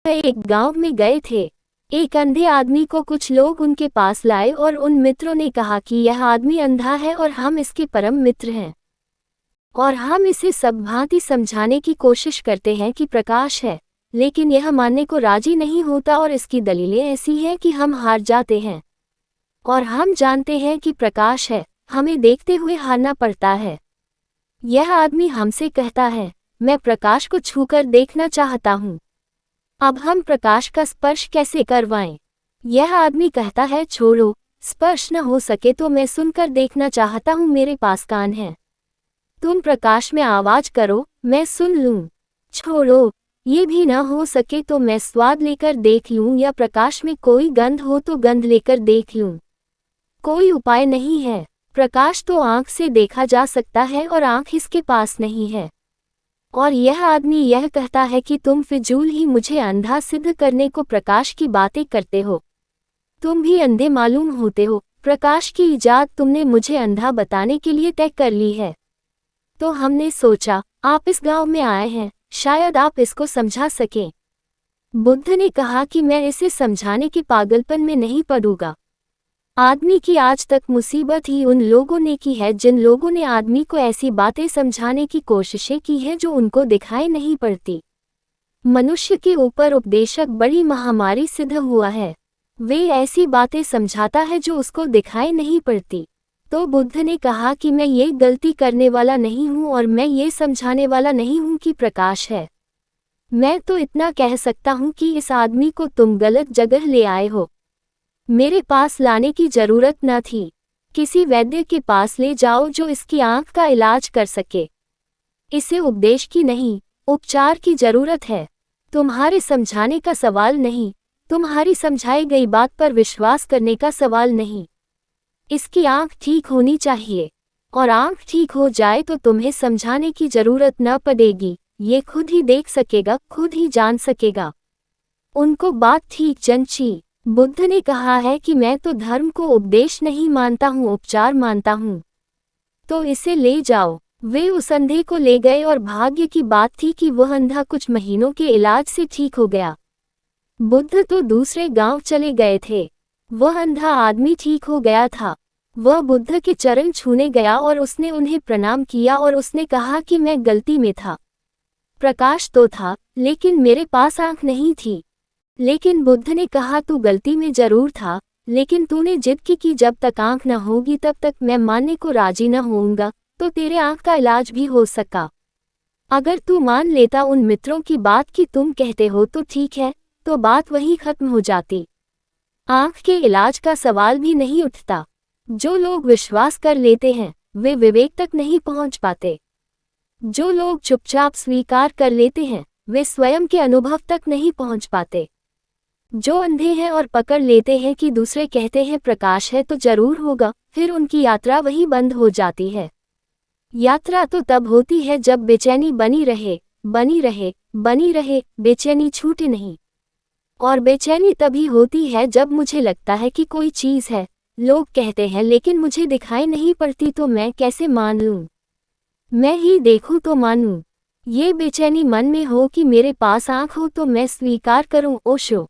एक गांव में गए थे। एक अंधे आदमी को कुछ लोग उनके पास लाए और उन मित्रों ने कहा कि यह आदमी अंधा है और हम इसके परम मित्र हैं और हम इसे सब भांति समझाने की कोशिश करते हैं कि प्रकाश है, लेकिन यह मानने को राजी नहीं होता और इसकी दलीलें ऐसी हैं कि हम हार जाते हैं। और हम जानते हैं कि प्रकाश है, हमें देखते हुए हारना पड़ता है। यह आदमी हमसे कहता है, मैं प्रकाश को छूकर देखना चाहता हूँ। अब हम प्रकाश का स्पर्श कैसे करवाएं? यह आदमी कहता है, छोड़ो, स्पर्श न हो सके तो मैं सुनकर देखना चाहता हूँ, मेरे पास कान है। तुम प्रकाश में आवाज करो, मैं सुन लूं। छोड़ो, ये भी न हो सके तो मैं स्वाद लेकर देख लूं या प्रकाश में कोई गंध हो तो गंध लेकर देख लूं। कोई उपाय नहीं है। प्रकाश तो आंख से देखा जा सकता है और आंख इसके पास नहीं है। और यह आदमी यह कहता है कि तुम फिजूल ही मुझे अंधा सिद्ध करने को प्रकाश की बातें करते हो। तुम भी अंधे मालूम होते हो। प्रकाश की इजाद तुमने मुझे अंधा बताने के लिए तय कर ली है। तो हमने सोचा, आप इस गांव में आए हैं, शायद आप इसको समझा सकें। बुद्ध ने कहा कि मैं इसे समझाने के पागलपन में नहीं पड़ूंगा। आदमी की आज तक मुसीबत ही उन लोगों ने की है जिन लोगों ने आदमी को ऐसी बातें समझाने की कोशिशें की हैं जो उनको दिखाई नहीं पड़ती। मनुष्य के ऊपर उपदेशक बड़ी महामारी सिद्ध हुआ है। वे ऐसी बातें समझाता है जो उसको दिखाई नहीं पड़ती। तो बुद्ध ने कहा कि मैं ये गलती करने वाला नहीं हूँ और मैं ये समझाने वाला नहीं हूँ कि प्रकाश है। मैं तो इतना कह सकता हूँ कि इस आदमी को तुम गलत जगह ले आए हो। मेरे पास लाने की जरूरत न थी। किसी वैद्य के पास ले जाओ जो इसकी आंख का इलाज कर सके। इसे उपदेश की नहीं, उपचार की जरूरत है। तुम्हारे समझाने का सवाल नहीं, तुम्हारी समझाई गई बात पर विश्वास करने का सवाल नहीं। इसकी आंख ठीक होनी चाहिए, और आंख ठीक हो जाए तो तुम्हें समझाने की जरूरत न पड़ेगी। ये खुद ही देख सकेगा, खुद ही जान सकेगा। उनको बात ठीक जंची। बुद्ध ने कहा है कि मैं तो धर्म को उपदेश नहीं मानता हूँ, उपचार मानता हूँ। तो इसे ले जाओ। वे उस अंधे को ले गए और भाग्य की बात थी कि वह अंधा कुछ महीनों के इलाज से ठीक हो गया। बुद्ध तो दूसरे गांव चले गए थे। वह अंधा आदमी ठीक हो गया था। वह बुद्ध के चरण छूने गया और उसने उन्हें प्रणाम किया और उसने कहा कि मैं गलती में था। प्रकाश तो था, लेकिन मेरे पास आंख नहीं थी। लेकिन बुद्ध ने कहा, तू गलती में जरूर था, लेकिन तूने जिद की कि जब तक आंख न होगी तब तक मैं मानने को राजी न होऊंगा, तो तेरे आंख का इलाज भी हो सका। अगर तू मान लेता उन मित्रों की बात कि तुम कहते हो तो ठीक है, तो बात वहीं खत्म हो जाती। आंख के इलाज का सवाल भी नहीं उठता। जो लोग विश्वास कर लेते हैं वे विवेक तक नहीं पहुंच पाते। जो लोग चुपचाप स्वीकार कर लेते हैं वे स्वयं के अनुभव तक नहीं पहुंच पाते। जो अंधे हैं और पकड़ लेते हैं कि दूसरे कहते हैं प्रकाश है तो जरूर होगा, फिर उनकी यात्रा वहीं बंद हो जाती है। यात्रा तो तब होती है जब बेचैनी बनी रहे, बनी रहे, बनी रहे, बेचैनी छूटे नहीं। और बेचैनी तभी होती है जब मुझे लगता है कि कोई चीज़ है, लोग कहते हैं लेकिन मुझे दिखाई नहीं पड़ती, तो मैं कैसे मान लूं? मैं ही देखूं तो मानूं। ये बेचैनी मन में हो कि मेरे पास आंख हो तो मैं स्वीकार करूं। ओशो।